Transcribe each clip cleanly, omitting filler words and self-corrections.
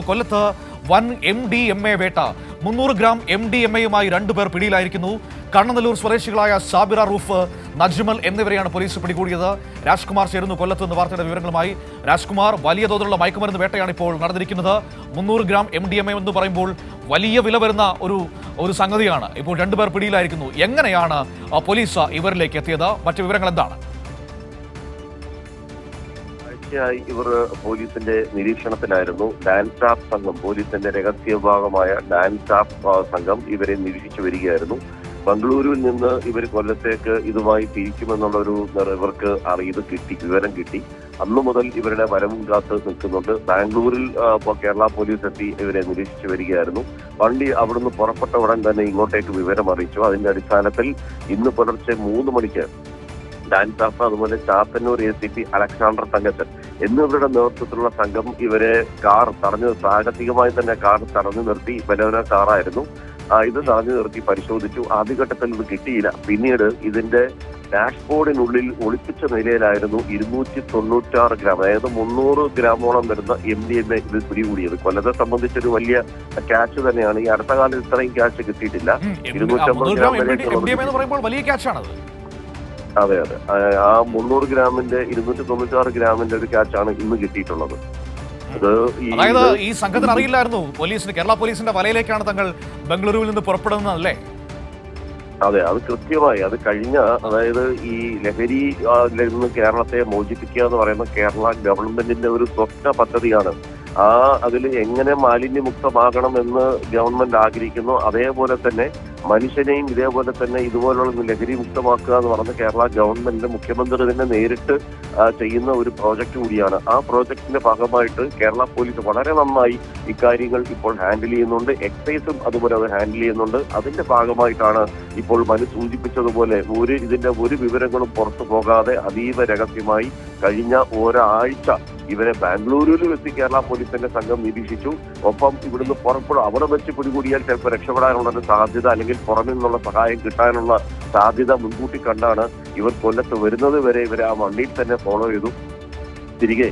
കൊല്ലത്ത് വൻ MDMA വേട്ട 300 ഗ്രാം MDMAയുമായി രണ്ടുപേർ പിടിയിലായിരിക്കുന്നു. കണ്ണനല്ലൂർ സ്വദേശികളായ സാബിറ റൂഫ്, നജ്മൽ എന്നിവരെയാണ് പോലീസ് പിടികൂടിയത്. രാജ്കുമാർ ചേരുന്നു കൊല്ലത്ത് നിന്ന് വാർത്തയുടെ വിവരങ്ങളുമായി. രാജ്കുമാർ, വലിയ തോതിലുള്ള മയക്കുമരുന്ന് വേട്ടയാണ് ഇപ്പോൾ നടന്നിരിക്കുന്നത്. 300 ഗ്രാം MDMA എന്ന് പറയുമ്പോൾ വലിയ വില വരുന്ന ഒരു സംഗതിയാണ്. ഇപ്പോൾ രണ്ടുപേർ പിടിയിലായിരിക്കുന്നു. എങ്ങനെയാണ് പോലീസ് ഇവരിലേക്ക് എത്തിയത്? മറ്റു വിവരങ്ങൾ എന്താണ്? ഇവർ പോലീസിന്റെ നിരീക്ഷണത്തിലായിരുന്നു. ഡാൻസ് സ്റ്റാഫ് സംഘം, പോലീസിന്റെ രഹസ്യ വിഭാഗമായ ഡാൻസ് സ്റ്റാഫ് സംഘം ഇവരെ നിരീക്ഷിച്ചു വരികയായിരുന്നു. ബംഗളൂരുവിൽ നിന്ന് ഇവർ കൊല്ലത്തേക്ക് ഇതുമായി തിരിക്കുമെന്നുള്ളൊരു ഇവർക്ക് വിവരം കിട്ടി. അന്നു മുതൽ ഇവരുടെ വരവും കാത്ത് നിൽക്കുന്നുണ്ട്. ബാംഗ്ലൂരിൽ കേരള പോലീസ് എത്തി ഇവരെ നിരീക്ഷിച്ചു വരികയായിരുന്നു. വണ്ടി അവിടുന്ന് പുറപ്പെട്ട ഉടൻ തന്നെ ഇങ്ങോട്ടേക്ക് വിവരം അറിയിച്ചു. അതിന്റെ അടിസ്ഥാനത്തിൽ ഇന്ന് പുലർച്ചെ 3 മണിക്ക് ഡാൻസ് സ്റ്റാഫ്, അതുപോലെ ചാത്തന്നൂർ ACP അലക്സാണ്ടർ തങ്കച്ചൻ എന്നിവരുടെ നേതൃത്വത്തിലുള്ള സംഘം ഇവരെ സാഹസികമായി തന്നെ കാർ തടഞ്ഞു നിർത്തി. ബലോന കാറായിരുന്നു. ഇത് തടഞ്ഞു നിർത്തി പരിശോധിച്ചു. ആദ്യഘട്ടത്തിൽ ഇത് കിട്ടിയില്ല. പിന്നീട് ഇതിന്റെ ഡാഷ്ബോർഡിനുള്ളിൽ ഒളിപ്പിച്ച നിലയിലായിരുന്നു 296 ഗ്രാം, അതായത് 300 ഗ്രാമോളം വരുന്ന MDMA ഇത് പിടികൂടിയത്. കൊല്ലത്തെ സംബന്ധിച്ചൊരു വലിയ ക്യാച്ച് തന്നെയാണ്. ഈ അടുത്ത കാലത്ത് ഇത്രയും ക്യാച്ച് കിട്ടിയിട്ടില്ല. 250 ഗ്രാം വലിയ ക്യാച്ചാണത്. അതെ. ആ 300 ഗ്രാമിന്റെ 296 ഗ്രാമിന്റെ ഒരു ക്യാച്ചാണ് ഇന്ന് കിട്ടിയിട്ടുള്ളത്. അതായത് ഈ സംഘത്തിന് അറിയില്ലായിരുന്നു പോലീസിന്, കേരള പോലീസിന്റെ വലയിലേക്കാണ് തങ്ങൾ ബംഗളൂരുവിൽ നിന്ന് പുറപ്പെടുന്നതല്ലേ? അതെ, അത് കൃത്യമായി അത് കഴിഞ്ഞ, അതായത് ഈ ലഹരി നിന്ന് കേരളത്തെ മോചിപ്പിക്കുക എന്ന് പറയുന്ന കേരള ഗവൺമെന്റിന്റെ ഒരു സ്വപ്ന പദ്ധതിയാണ്. അതിൽ എങ്ങനെ മാലിന്യമുക്തമാകണം എന്ന് ഗവൺമെന്റ് ആഗ്രഹിക്കുന്നു, അതേപോലെ തന്നെ മനുഷ്യനെയും ഇതേപോലെ തന്നെ ഇതുപോലുള്ള ലഹരി മുക്തമാക്കുക എന്ന് പറഞ്ഞ കേരള ഗവൺമെന്റിന്റെ മുഖ്യമന്ത്രി തന്നെ നേരിട്ട് ചെയ്യുന്ന ഒരു പ്രോജക്റ്റ് കൂടിയാണ്. ആ പ്രോജക്റ്റിന്റെ ഭാഗമായിട്ട് കേരള പോലീസ് വളരെ നന്നായി ഇക്കാര്യങ്ങൾ ഇപ്പോൾ ഹാൻഡിൽ ചെയ്യുന്നുണ്ട്. എക്സൈസും അതുപോലെ അത് ഹാൻഡിൽ ചെയ്യുന്നുണ്ട്. അതിന്റെ ഭാഗമായിട്ടാണ് ഇപ്പോൾ മനു സൂചിപ്പിച്ചതുപോലെ ഇതിന്റെ ഒരു വിവരങ്ങളും പുറത്തു പോകാതെ അതീവ രഹസ്യമായി കഴിഞ്ഞ ഒരാഴ്ച ഇവരെ ബാംഗ്ലൂരിലും എത്തി കേരള പോലീസിന്റെ സംഘം നിരീക്ഷിച്ചു. ഒപ്പം ഇവിടുന്ന് പുറപ്പെടും, അവിടെ വെച്ച് പിടികൂടിയാൽ ചിലപ്പോൾ രക്ഷപ്പെടാനുള്ള ഒരു സാധ്യത, അല്ലെങ്കിൽ പുറമെ നിന്നുള്ള സഹായം കിട്ടാനുള്ള സാധ്യത മുൻകൂട്ടി കണ്ടാണ് ഇവർ കൊല്ലത്ത് വരുന്നത് വരെ ഇവരെ ആ വണ്ടിയിൽ തന്നെ ഫോളോ ചെയ്തു. തിരികെ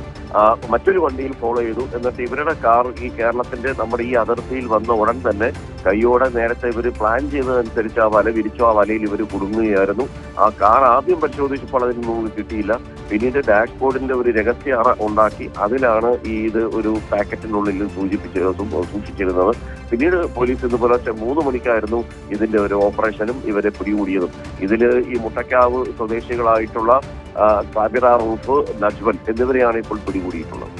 മറ്റൊരു വണ്ടിയിൽ ഫോളോ ചെയ്തു. എന്നിട്ട് ഇവരുടെ കാർ ഈ കേരളത്തിന്റെ നമ്മുടെ ഈ അതിർത്തിയിൽ വന്ന ഉടൻ തന്നെ കൈയോടെ നേരത്തെ ഇവർ പ്ലാൻ ചെയ്തതനുസരിച്ച് ആ വല വിരിച്ചു. ആ വലയിൽ ഇവർ കുടുങ്ങുകയായിരുന്നു. ആ കാർ ആദ്യം പരിശോധിച്ചപ്പോൾ അതിനൊന്നും കിട്ടിയില്ല. പിന്നീട് ഡാഷ്ബോർഡിന്റെ ഒരു രഹസ്യ അറ ഉണ്ടാക്കി അതിലാണ് ഇത് ഒരു പാക്കറ്റിനുള്ളിൽ സൂക്ഷിച്ചിരുന്നത്. പിന്നീട് പോലീസ് ഇന്ന് പുലർച്ചെ 3 മണിക്കായിരുന്നു ഇതിന്റെ ഒരു ഓപ്പറേഷനും ഇവരെ പിടികൂടിയതും. ഇതില് ഈ മുട്ടക്കാവ് സ്വദേശികളായിട്ടുള്ള സാബിറ റൂഫ്, നജ്മൽ എന്നിവരെയാണ് ഇപ്പോൾ പിടികൂടിയിട്ടുള്ളത്.